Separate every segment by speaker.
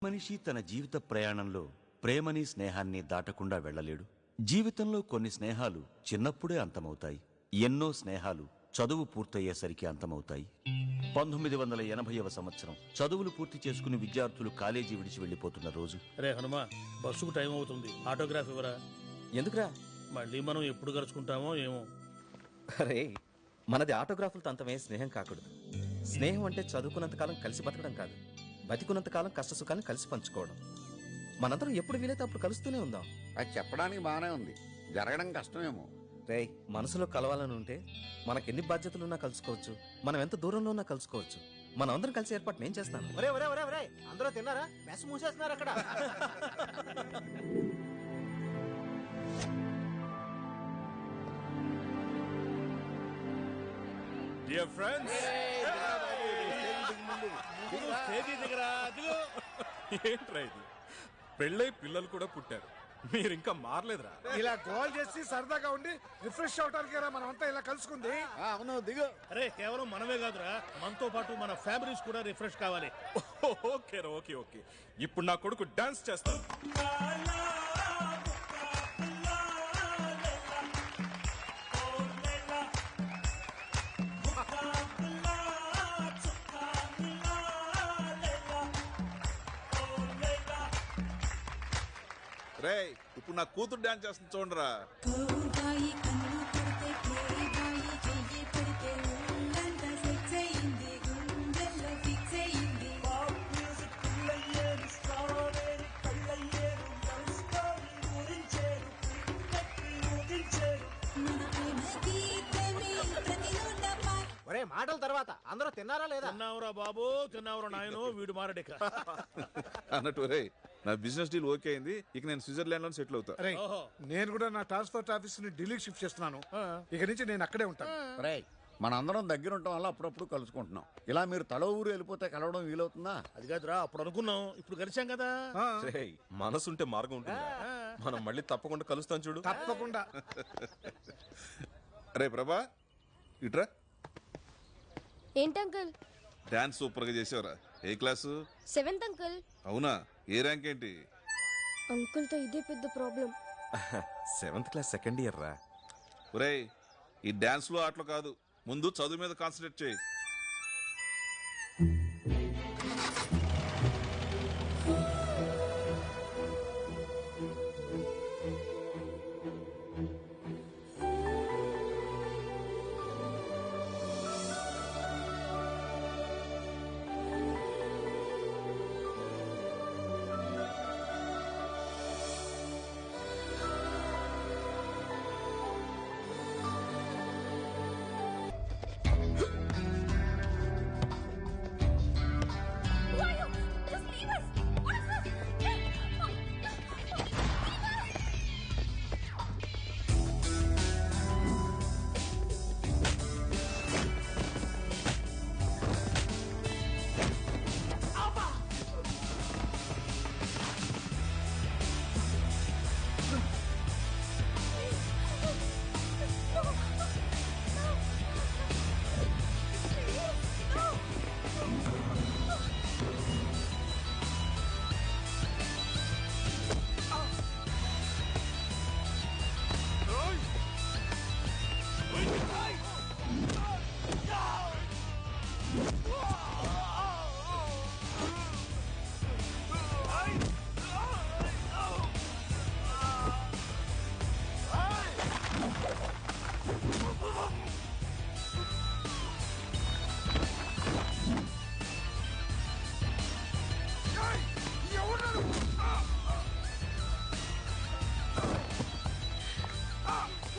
Speaker 1: మనిషి తన జీవిత ప్రయాణంలో ప్రేమని స్నేహాన్ని దాటకుండా వెళ్ళలేడు. జీవితంలో కొన్ని స్నేహాలు చిన్నప్పుడే అంతమవుతాయి. ఎన్నో స్నేహాలు చదువు పూర్తయ్యేసరికి అంతమవుతాయి. 1980వ సంవత్సరం చదువులు పూర్తి చేసుకుని విద్యార్థులు కాలేజీ విడిచి వెళ్లిపోతున్న రోజు.
Speaker 2: రే హనుమా, బస్సుకు టైం అవుతుంది, ఆటోగ్రాఫ్ ఇవ్వరా.
Speaker 3: ఎందుకురా?
Speaker 2: మళ్ళీ మనం ఎప్పుడు కలుసుకుంటామో ఏమో.
Speaker 3: అరే, మనది ఆటోగ్రాఫులతో అంతమే స్నేహం కాకూడదు. స్నేహం అంటే చదువుకున్నంతకాలం కలిసి బతకడం కాదు, బతికున్నంతకాలం కష్ట సుఖాలను కలిసి పంచుకోవడం. మనందరం ఎప్పుడు వీలైతే అప్పుడు కలుస్తూనే ఉందాం.
Speaker 4: అది చెప్పడానికి బానే ఉంది, జరగడం కష్టమేమో.
Speaker 3: రే, మనసులో కలవాలని ఉంటే మనకెన్ని బాధ్యతలున్నా కలుసుకోవచ్చు, మనం ఎంత దూరంలో ఉన్నా కలుసుకోవచ్చు. మనం అందరం కలిసి ఏర్పాటు నేను చేస్తాను.
Speaker 5: ఒరే ఒరే ఒరే ఒరే, అందరూ తిన్నారా? మెస్ మూసేస్తున్నారు అక్కడ.
Speaker 6: Dear friends, ఏంట్రా ఇది? పెళ్ళై పిల్లలు కూడా పుట్టారు, మీరు ఇంకా మారలేదురా.
Speaker 7: ఇలా గోల్ చేసి సరదాగా ఉండి రిఫ్రెష్ అవటానికి మనం అంతా ఇలా కలుసుకుంది.
Speaker 4: అవును, దిగు.
Speaker 2: అరే, కేవలం మనమే కాదురా, మనతో పాటు మన ఫ్యామిలీస్ కూడా రిఫ్రెష్ కావాలి.
Speaker 6: ఓకే రా, ఓకే ఓకే. ఇప్పుడు నా కొడుకు డాన్స్ చేస్తాను. రే, ఇప్పుడు నా కూతురు డాన్స్ చేస్తుంది చూడరా.
Speaker 5: ఒరే, మాటల తర్వాత అందరూ తిన్నారా లేదా?
Speaker 2: తిన్నావురా బాబు, తిన్నావురా నాయను, వీడు మారడిక.
Speaker 6: అన్నట్టు రే, నా బిజినెస్ డీల్ ఓకే అయింది. ఇక నేను స్విట్జర్లాండ్ లో సెటిల్ అవుతా.
Speaker 7: అరే, నేను కూడా నా ట్రాన్స్పోర్ట్ ఆఫీస్ ని ఢిల్లీకి షిఫ్ట్ చేస్తున్నాను. ఇక నుంచి నేను అక్కడే ఉంటాను.
Speaker 4: రే, మనందరం దగ్గర ఉండటం వల్ల అప్పుడప్పుడు కలుసుకుంటున్నాం. ఇలా మీరు తల ఊరు వెళ్ళిపోతే కలవడం వీలవుతుందా?
Speaker 2: అది కాదురా, అప్పుడు అనుకున్నాం, ఇప్పుడు కలిసాం కదా.
Speaker 8: మనసుంటే మార్గం ఉంటుంది. మనం మళ్ళీ తప్పకుండా కలుస్తాం చూడు.
Speaker 7: తప్పకుండా.
Speaker 6: రే ప్రభా, ఇట్రా.
Speaker 9: ఏంటంకుల్?
Speaker 6: డాన్స్ సూపర్ గా చేసావురా. ఏ క్లాసు?
Speaker 9: 7th uncle.
Speaker 6: అవునా? ఏ ర్యాంక్ ఏంటి?
Speaker 9: అంకుల్ తో ఇదే పెద్ద problem.
Speaker 8: 7th class second year రా.
Speaker 6: ఒరేయ్, ఈ డాన్స్ లో ఆటలు కాదు, ముందు చదువు మీద కాన్సన్ట్రేట్ చేయి.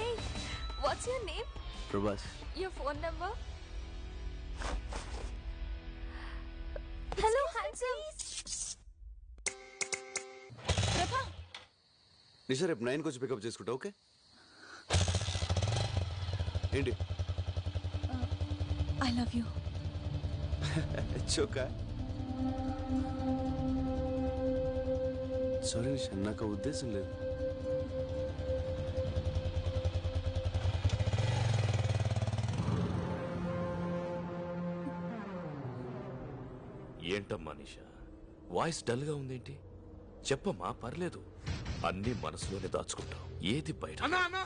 Speaker 9: Hey, what's your name?
Speaker 8: Prabhas.
Speaker 9: Your phone number? Hello, handsome. Prabha.
Speaker 8: నిషా, రేపు 9 వచ్చి పికప్ చేసుకుంటా. ఓకే ఏంటి?
Speaker 9: I love you.
Speaker 8: చోకా. సారీ నిషా, నాకు ఉద్దేశం లేదు.
Speaker 10: ఏంటమ్మా నిషా, వాయిస్ డల్ గా ఉందేంటి? చెప్పమ్మా, పర్లేదు. అన్ని మనసులోనే దాచుకుంటాం, ఏది బయట.
Speaker 7: అన్నా అన్నా,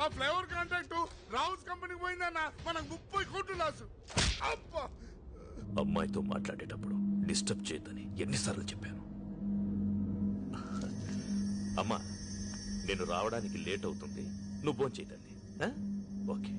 Speaker 7: ఆ ఫ్లేవర్ కాంట్రాక్ట్ రావుస్ కంపెనీకి పోయిందన్నా, మనకు 30 కోట్లు లాసు. అబ్బా,
Speaker 10: అమ్మాయితో మాట్లాడేటప్పుడు డిస్టర్బ్ చేయొద్దని ఎన్నిసార్లు చెప్పాను. అమ్మా, నేను రావడానికి లేట్ అవుతుంది, నువ్వు భోంచేయదండి. Okay.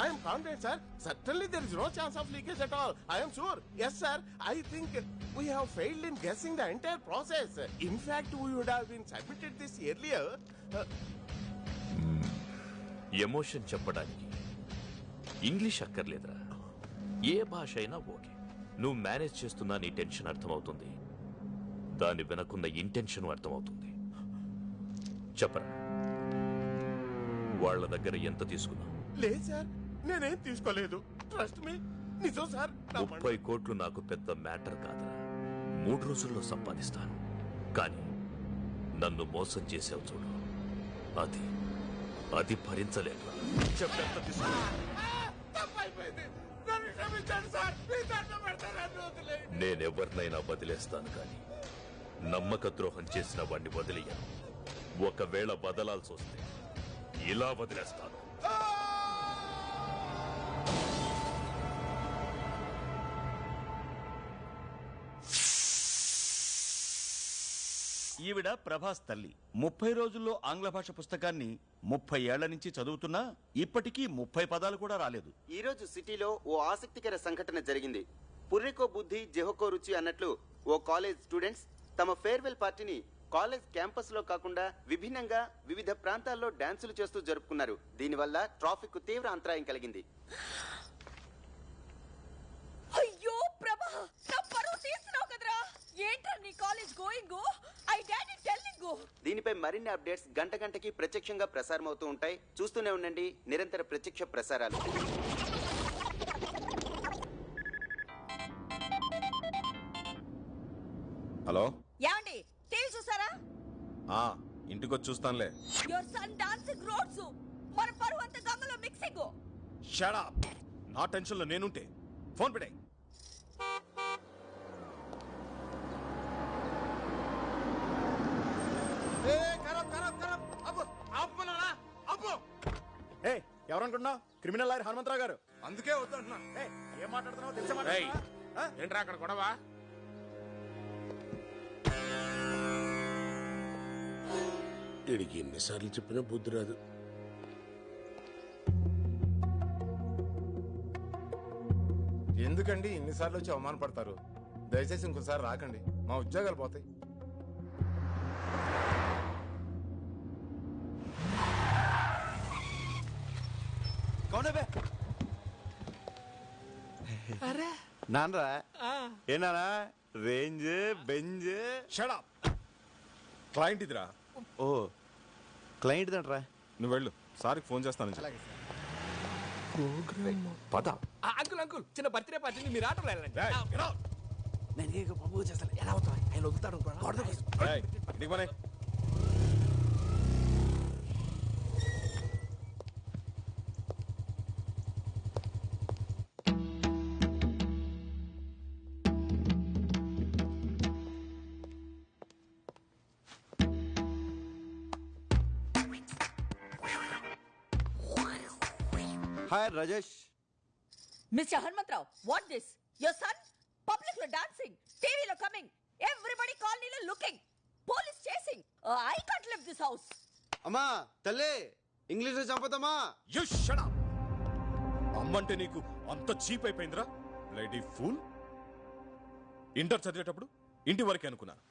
Speaker 11: I am confident, sir. Certainly there is no chance of leakage at all. I am sure. Yes, sir. I think we have failed in guessing the entire process. In fact, we would have been submitted this earlier.
Speaker 10: Emotion చెప్పడానికి English అక్కర్లేదురా, ఏ భాష అయినా okay. నువ్వు manage చేస్తున్నా నీ tension అర్థమవుతుంది, దాని వెనకున్న ఇంటెన్షన్ అర్థమవుతుంది. చెప్పరా, వాళ్ళ దగ్గర ఎంత తీసుకున్నావు?
Speaker 11: లేదు సార్, నేనేం తీసుకోలేదు. ట్రస్ట్ మీ, నిజం సార్.
Speaker 10: 30 కోట్లు నాకు పెద్ద మ్యాటర్ కాదురా, 3 రోజుల్లో సంపాదిస్తాను. కానీ నన్ను మోసం చేసావు చూడు, అది భరించలేదు.
Speaker 11: చెప్పేంత తీసుకున్నా. తప్పైపోయింది, నన్ను క్షమించండి సార్. మీ దండం పెడతాను, వదిలేయండి.
Speaker 10: నేనెవరినైనా వదిలేస్తాను, కానీ నమ్మక ద్రోహం చేసిన వాడిని వదిలేయను. ఒకవేళ బదలాల్సి వస్తే ఇలా వదిలేస్తాను.
Speaker 1: ఈవిడ ప్రభాస్ తల్లి. 30 రోజుల్లో ఆంగ్ల భాష పుస్తకాన్ని 30 ఏళ్ల నుంచి చదువుతున్నా ఇప్పటికీ 30 పదాలు కూడా రాలేదు.
Speaker 12: ఈ రోజు సిటీలో ఓ ఆసక్తికర సంఘటన జరిగింది. పుర్రెకో బుద్ధి జెహోకో రుచి అన్నట్లు ఓ కాలేజ్ స్టూడెంట్స్ తమ ఫేర్వెల్ పార్టీని కాలేజ్ క్యాంపస్ లో కాకుండా విభిన్నంగా వివిధ ప్రాంతాల్లో డాన్సులు చేస్తూ జరుపుకున్నారు. దీనివల్ల ట్రాఫిక్ కు తీవ్ర అంతరాయం కలిగింది.
Speaker 9: అయ్యో ప్రభా, నా పరువు తీస్తున్నావు కదరా. ఏంట్రా నీ college going? I daddy telling.
Speaker 12: దీనిపై మరిన్ని అప్డేట్స్ గంట గంటకి ప్రత్యక్షంగా ప్రసారం అవుతూ ఉంటాయి. చూస్తూనే ఉండండి నిరంతర ప్రత్యక్ష ప్రసారాలు.
Speaker 8: హలో,
Speaker 9: యాండి టీవీ చూసారా?
Speaker 8: ఇంటికి వచ్చి చూస్తానులే.
Speaker 9: యువర్ సన్ డాన్సింగ్ రోడ్స్, మన పరువు అంతా గంగలో మిక్సింగ్.
Speaker 6: Shut up. నా టెన్షన్ లో నేనుంటే ఫోన్ పెట్టాయి.
Speaker 4: ఎవరనుకుంటున్నావు? క్రిమినల్ లాయర్ హనుమంతరావు గారు.
Speaker 7: అందుకే వద్దంటున్నా.
Speaker 4: ఏం మాట్లాడుతున్నావు తెలిసే
Speaker 11: ఏంట్రా అక్కడ గొడవ? వీడికి ఎన్నిసార్లు చెప్పినా బుద్ధి రాదు.
Speaker 6: ఎందుకండి ఇన్నిసార్లు వచ్చి అవమానపడతారు? దయచేసి ఇంకోసారి రాకండి, మా ఉద్యోగాలు పోతాయి.
Speaker 4: నాన్నరా ఏనారా range Benz.
Speaker 6: Shut up. Client ఇదిరా.
Speaker 4: ఓ క్లయింట్ దంట్రా.
Speaker 6: నువ్వు వెళ్ళు, సార్కి ఫోన్ చేస్తాను.
Speaker 10: పద.
Speaker 5: అంకుల్ అంకుల్, చిన్న బర్త్డే పార్టీని మీరు ఆటోలో వెళ్ళండి. నేను ప్రపోజ్ చేస్తాను. ఎలా అవుతా ఆయన వదులుతాడు.
Speaker 4: Hi Rajesh.
Speaker 9: Mister Hanumantharao, what this? Your son public లో డాన్సింగ్, టీవీలో కమింగ్, ఎవ్రీబడి కాలనీలో looking, police chasing. I can't live this house.
Speaker 5: అమ్మా తల్లి, ఇంగ్లీష్ లో చంపుతామా?
Speaker 6: You shut up. అమ్మంటే నీకు అంత చీప్ అయిపోయిందిరా, లేడీ ఫూల్. ఇంటర్ చదివేటప్పుడు ఇంటి వరకే అనుకున్నాను,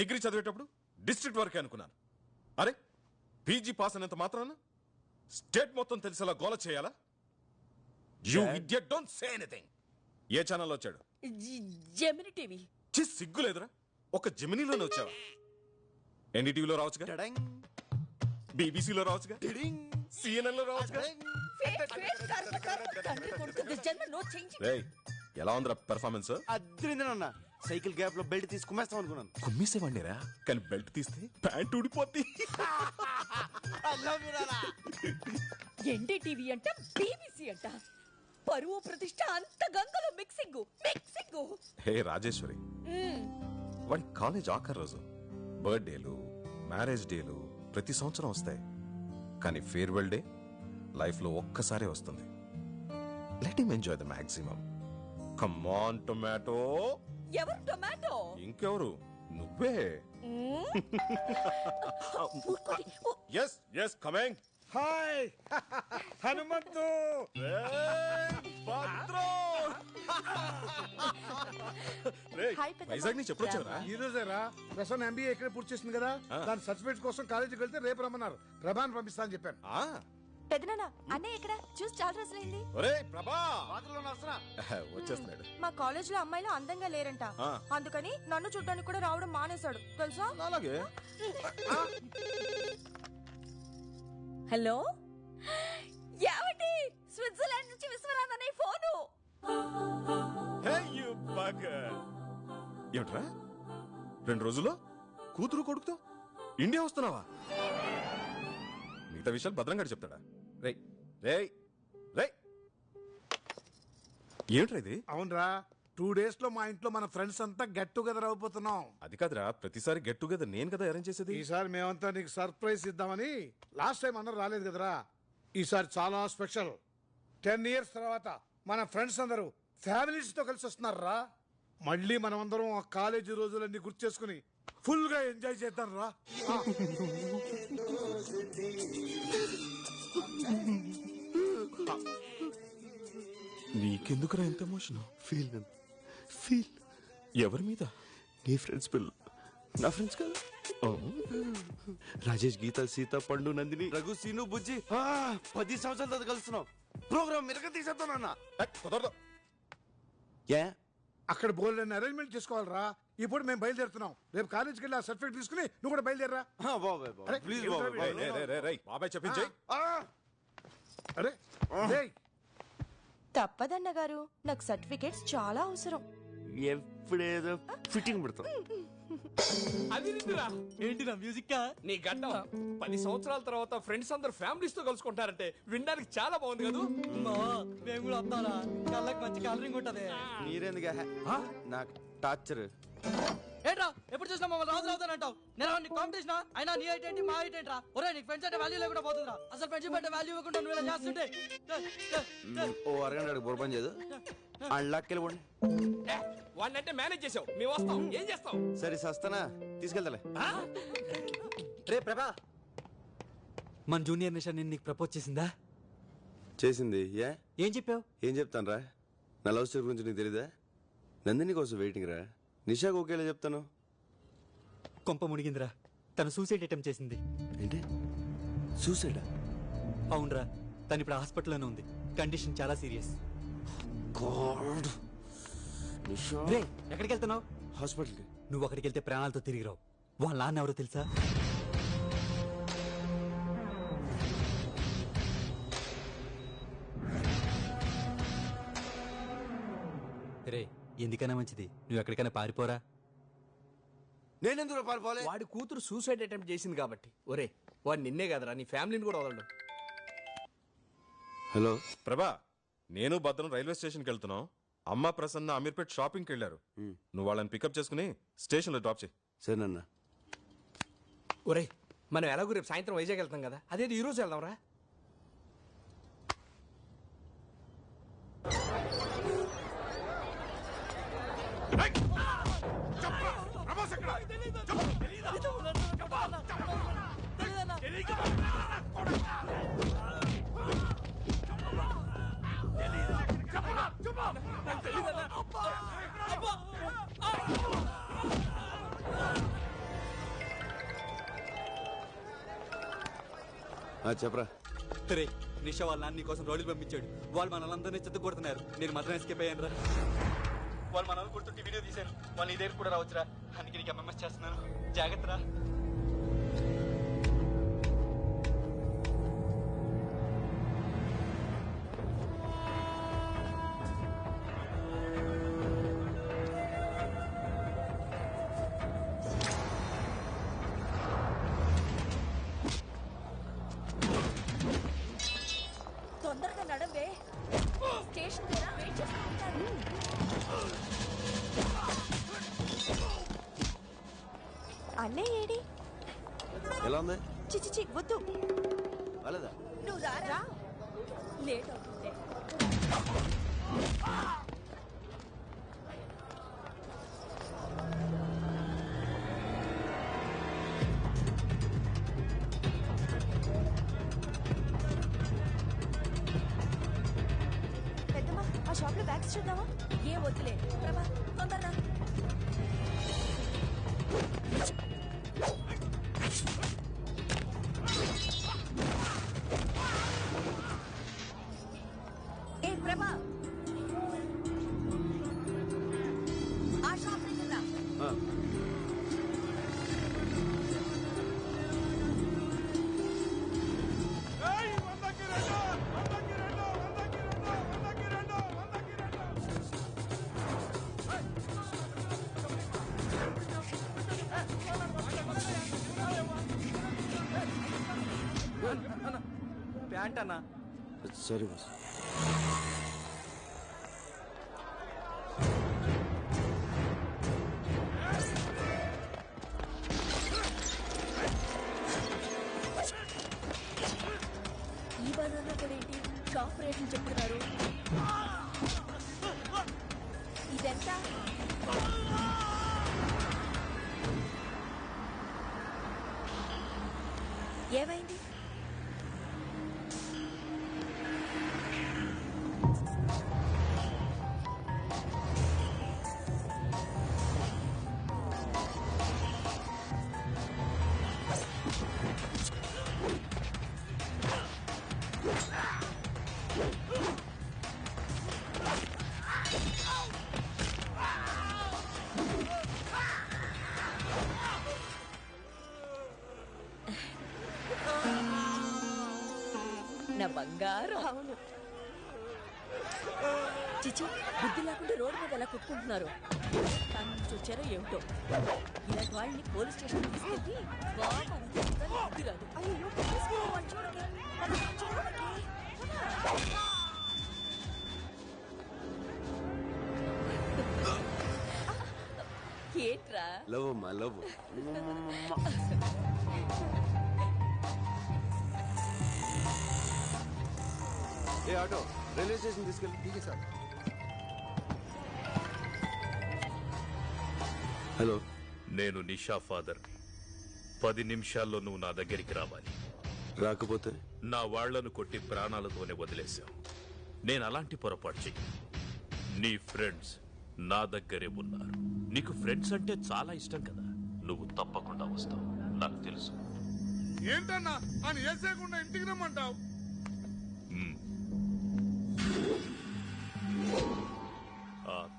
Speaker 6: డిగ్రీ చదివేటప్పుడు డిస్ట్రిక్ట్ వరకే అనుకున్నాను. అరే, పీజీ పాస్ అయినంత మాత్రాన స్టేట్ మొత్తం తెలిసేలా గోల చేయాలా? You idiot, don't say anything. ఏ ఛానల్ వచ్చాడు?
Speaker 9: Gemini TV.
Speaker 6: సిగ్గు లేదురా, ఒక జెమినీలోనే వచ్చావా? ఎన్డీటీవీలో రావచ్చుగా, బీబీసీలో రావచ్చుగా, సిఎన్ఎన్ లో రావచ్చుగా.
Speaker 9: తండ్రి కొడుకు, దిస్ జన్మ నో చేంజింగ్.
Speaker 6: ఎలా ఉందిరా పెర్ఫార్మెన్స్?
Speaker 5: అద్రిందనన్నా. సైకిల్ గ్యాప్ లో బెల్ట్ తీసి కుమ్మేస్తాం అనుకున్నాను.
Speaker 6: కుమ్మేసేవాడినిరా, కానీ బెల్ట్ తీస్తే ప్యాంట్ ఊడిపోద్ది.
Speaker 9: ఎన్డీటీవీ అంట, బీబీసీ అంట, పరువు ప్రతిష్ట అంత గంగలో మిక్సింగ్.
Speaker 6: హే రాజేశ్వరి, వాడి కాలేజ్ ఆఖరి రోజు. బర్త్డేలు, మ్యారేజ్ డేలు ప్రతి సంవత్సరం వస్తాయి, కానీ ఫేర్వెల్ డే లైఫ్ లో ఒక్కసారే వస్తుంది. Let him enjoy the maximum. Come on tomato.
Speaker 9: ఎవరు టొమాటో?
Speaker 6: ఇంకెవరు, నువ్వే. Yes yes coming.
Speaker 7: Hi Hanumanthu.
Speaker 6: Vizag నుంచి ఎప్పుడు వచ్చారా?
Speaker 7: ఈ రోజేరా. ప్రసన్న ఎంబీఏ ఇక్కడ పూర్తి చేసింది కదా, దాని సర్టిఫికేట్ కోసం కాలేజీకి వెళ్తే రేపు రమ్మన్నారు. ప్రభాని పంపిస్తా అని చెప్పాను.
Speaker 13: పెదనాన్న, అన్నయ్య ఎక్కడ? చూసి చాలా రోజులైంది.
Speaker 6: వచ్చేస్తున్నాడు.
Speaker 13: మా కాలేజ్ లో అమ్మాయిలు అందంగా లేరంట, అందుకని నన్ను చూడడానికి కూడా రావడం మానేశాడు తెలుసా.
Speaker 6: అలాగే.
Speaker 9: హలో, ఏమండి? స్విట్జర్లాండ్ నుంచి విశ్వనాథ్ అనే ఫోను.
Speaker 6: ఏమిట్రా, 2 రోజుల్లో కూతురు కొడుకుతో ఇండియా వస్తున్నావా? మిగతా విషయాలు భద్రంగా చెప్తాడా? రేయ్ రేయ్ రేయ్, ఏమిట్రా ఇది?
Speaker 7: అవునరా, 2 days లో మా ఇంట్లో మన ఫ్రెండ్స్ అంతా గెట్ టుగెదర్ అయిపోతున్నాం.
Speaker 6: అది కాదురా, ప్రతిసారి గెట్ టుగెదర్ నేను కదా అరేంజ్ చేసేది.
Speaker 7: ఈసారి మేమంతా నీకు సర్ప్రైజ్ ఇద్దామని. లాస్ట్ టైం అందరూ రాలేదు కదరా, ఈసారి చాలా స్పెషల్. 10 years తర్వాత మన ఫ్రెండ్స్ అందరూ ఫ్యామిలీస్ తో కలిసి వస్తున్నారా. మళ్ళీ మనం అందరం ఆ కాలేజీ రోజులన్నీ గుర్తు చేసుకుని ఫుల్ గా ఎంజాయ్ చేద్దాం రా.
Speaker 6: నీకెందుకురా ఎంత ఎమోషన్?
Speaker 5: ఫీల్
Speaker 6: ఎవరి మీద?
Speaker 5: నీ ఫ్రెండ్స్ పిల్లలు. నా ఫ్రెండ్స్ కదా, రాజేష్, గీత, సీత, పండు, నందిని, రఘు, సీను, బుజ్జి. 10 సంవత్సరాల తర్వాత కలుస్తున్నాం. ప్రోగ్రామ్ మిరక తీసేస్తానన్నా.
Speaker 6: కుదరదు.
Speaker 7: ఏ అక్కడ బోల్డ్ అరేంజ్మెంట్ చేసుకోవాలరా. ఇప్పుడు మేము బయలుదేరుతున్నాం. రేపు కాలేజీకి వెళ్ళి ఆ సర్టిఫికేట్ తీసుకుని నువ్వు కూడా బయలుదేరరా.
Speaker 5: ప్లీజ్
Speaker 6: బాబాయ్ చెప్పించాయి.
Speaker 7: అరే
Speaker 13: తప్పదన్న గారు, నాకు సర్టిఫికేట్స్ చాలా అవసరం.
Speaker 5: ఎప్పుడేదో ఫిట్టింగ్ పెడతాం. ఏంటి నా మ్యూజిక్
Speaker 14: నీ గడ్డం 10 సంవత్సరాల తర్వాత ఫ్రెండ్స్ అందరు ఫ్యామిలీస్ తో కలుసుకుంటారంటే వినడానికి చాలా బాగుంది కదా.
Speaker 5: మేము కూడా వస్తారా? కళ్ళకి మంచి కలరింగ్ ఉంటది.
Speaker 12: మీరెందుగా నాకు టార్చర్?
Speaker 5: ఏంట్రా ఎప్పుడు చూసినా మమ్మల్ని రాజు అవుతానంటావు? నేను కాంపిటీషన్ అయినా నీ హైట్ ఏంటి, మా హైట్ ఏంట్రా? ఒరే, నీకు ఫ్రెండ్స్ అంటే వాల్యూ లేకుండా పోతుందిరా. అసలు ఫ్రెండ్షిప్ అంటే వాల్యూ ఇవ్వకుండా నువ్వు ఇలా చేస్తుంటే.
Speaker 12: ఓ అరగంట బుర్రపని చేయదు. అళ్ళకెళ్ళిపోండి.
Speaker 14: వాడినంటే మేనేజ్ చేసావు, మేము వస్తాం. ఏం చేస్తాం?
Speaker 12: సరే సస్తానా, తీసుకెళ్తాలే.
Speaker 5: రే ప్రభా, మన జూనియర్ నిషా నేను నీకు ప్రపోజ్ చేసిందా?
Speaker 12: చేసింది.
Speaker 5: ఏం చెప్పావు?
Speaker 12: ఏం చెప్తాను రా, నా లవ్ స్టోరీ గురించి నీకు తెలీదా? నందిని కోసం వెయిటింగ్ రా. నిషాకు ఓకేలా చెప్తాను.
Speaker 5: కొంప మునిగిందిరా, తను సూసైడ్ అటెంప్ట్ చేసింది.
Speaker 12: ఏంటి, సూసైడా?
Speaker 5: అవునరా, తను ఇప్పుడు హాస్పిటల్లోనే ఉంది. కండిషన్ చాలా సీరియస్. ఎక్కడికి వెళ్తున్నావు?
Speaker 12: హాస్పిటల్కి.
Speaker 5: నువ్వు అక్కడికి వెళ్తే ప్రాణాలతో తిరిగి రావు. వాళ్ళ నాన్న ఎవరో తెలుసా? రే, ఎందుకైనా మంచిది నువ్వు ఎక్కడికైనా పారిపోరా.
Speaker 12: నేనెందుకు పారిపోలే?
Speaker 14: వాడి కూతురు సూసైడ్ అటెంప్ట్ చేసింది కాబట్టి. ఒరే, వాడు నిన్నే కదరా, నీ ఫ్యామిలీని కూడా వదలడు.
Speaker 12: హలో
Speaker 6: ప్రభా, నేను భద్రం రైల్వే స్టేషన్కి వెళ్తున్నాం. అమ్మ ప్రసన్న అమీర్పేట్ షాపింగ్కి వెళ్ళారు. నువ్వు వాళ్ళని పికప్ చేసుకుని స్టేషన్లో డ్రాప్ చేయి.
Speaker 12: సరేనన్నా.
Speaker 14: ఒరే, మనం ఎలాగో రేపు సాయంత్రం వైజాగ్ వెళ్తాం కదా, అదేది ఈ రోజు వెళ్దాంరా.
Speaker 12: చెప్పరా.
Speaker 5: రే, నిషా వాళ్ళ నాన్న కోసం రోడ్లు పంపించాడు. వాళ్ళు మనల్ని చెత్త కొడుతున్నారు. నేను మాత్రం ఎస్కేప్ అయ్యాను రా. వాళ్ళు మనల్ని కొడుతుంటే వీడియో తీశాను. వాళ్ళు నీ దగ్గర కూడా రావచ్చురా. అందుకే నీకు ఎంఎంఎస్ చేస్తున్నాను. జాగ్రత్త రా.
Speaker 9: తొందరగా నడవే. స్టేషన్ దగ్గర వెయిట్ చేస్తూ ఉంటారు.
Speaker 13: అన్నయ్య ఏడి?
Speaker 15: ఎలా ఉంది?
Speaker 13: చిచి వద్దు.
Speaker 15: వాళ్ళదా?
Speaker 9: నువ్వు రా. లేట్ అవుతుంది.
Speaker 13: పెద్దమ్మా ఆ షాప్ లో బ్యాగ్స్ చూద్దామా?
Speaker 9: ఏం వద్దులే. ప్రభా తొందరగా. ఏ ప్రభా ఆ షాప్ దగ్గర రా.
Speaker 5: ప్యాంట్ అన్నా.
Speaker 15: Sorry boss.
Speaker 9: ఈ బజార్లో కూడా ఏంటి షాప్ రేట్లు చెప్తున్నారు? ఇదెంత? ఏమైంది? నా బంగారం.
Speaker 13: అవును.
Speaker 9: చిచ్చు బుద్ధి లేకుండా రోడ్డు మీద ఎలా కొట్టుకుంటున్నారు. దాని నుంచి వచ్చారో ఏమిటో. ఇలాంటి వాళ్ళని పోలీస్ స్టేషన్ తీసుకెళ్ళి బాగా బుద్ధి రాదు.
Speaker 13: అయ్యో చూడకే.
Speaker 9: ఏంట్రా?
Speaker 15: లవ్ అమ్మా లవ్. ఏ ఆటో రైల్వే స్టేషన్ తీసుకెళ్ళి. ఠీకే సార్. హలో,
Speaker 10: నేను నిషా ఫాదర్. 10 నిమిషాల్లో నువ్వు నా దగ్గరికి రావాలి.
Speaker 15: రాకపోతే
Speaker 10: నా వాళ్లను కొట్టి ప్రాణాలతోనే వదిలేశావు. నేను అలాంటి పొరపాటు చెయ్యి. నీ ఫ్రెండ్స్ నా దగ్గరే ఉన్నారు. నీకు ఫ్రెండ్స్ అంటే చాలా ఇష్టం కదా. నువ్వు తప్పకుండా వస్తావు, నాకు తెలుసు.
Speaker 7: ఏంటన్నా అని వేసేయకుండా ఇంటికి రమ్మంటావు?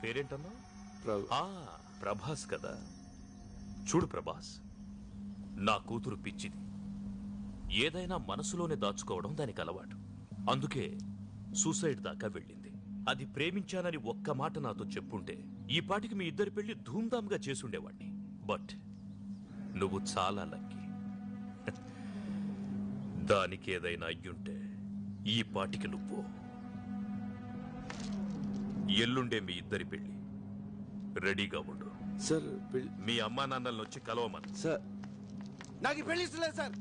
Speaker 10: పేరేంటన్నా? ప్రభాస్ కదా. చూడు ప్రభాస్, నా కూతురు పిచ్చిది. ఏదైనా మనసులోనే దాచుకోవడం దానికి అలవాటు. అందుకే సూసైడ్ దాకా వెళ్ళింది. అది ప్రేమించానని ఒక్క మాట నాతో చెప్పుంటే ఈ పాటికి మీ ఇద్దరి పెళ్లి ధూమ్ధామ్గా చేసుండేవాణ్ణి. బట్ నువ్వు చాలా లక్కీ. దానికి ఏదైనా అయ్యుంటే ఈ పాటికి నువ్వు. ఎల్లుండే మీ ఇద్దరి పెళ్లి. రెడీగా ఉండు
Speaker 15: సార్.
Speaker 10: మీ అమ్మా నాన్నలను వచ్చి కలవమని.
Speaker 15: సార్ నాకు పెళ్లి ఇష్టం లేదు సార్.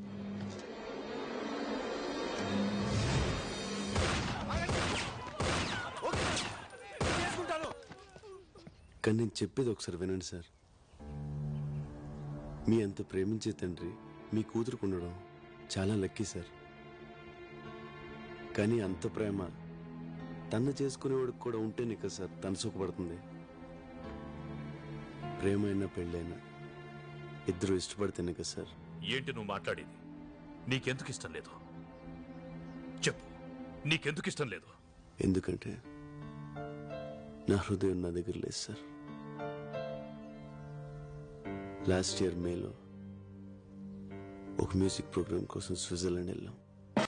Speaker 15: కానీ నేను చెప్పేది ఒకసారి వినండి సార్. మీ అంత ప్రేమించే తండ్రి మీ కూతురుకు ఉండడం చాలా లక్కీ సార్. కానీ అంత ప్రేమ తను చేసుకునేవాడికి కూడా ఉంటేనే కదా సార్ తను సుఖపడుతుంది. ప్రేమ అయినా పెళ్ళైనా ఇద్దరు ఇష్టపడితేనే కదా సార్.
Speaker 10: ఏంటి నువ్వు మాట్లాడేది? నీకెందుకు ఇష్టం లేదు చెప్పు. నీకెందుకు ఇష్టం లేదు?
Speaker 15: ఎందుకంటే నా హృదయం నా దగ్గర లేదు సార్. లాస్ట్ ఇయర్ మేలో ఒక మ్యూజిక్ ప్రోగ్రామ్ కోసం స్విట్జర్లాండ్ వెళ్ళాం.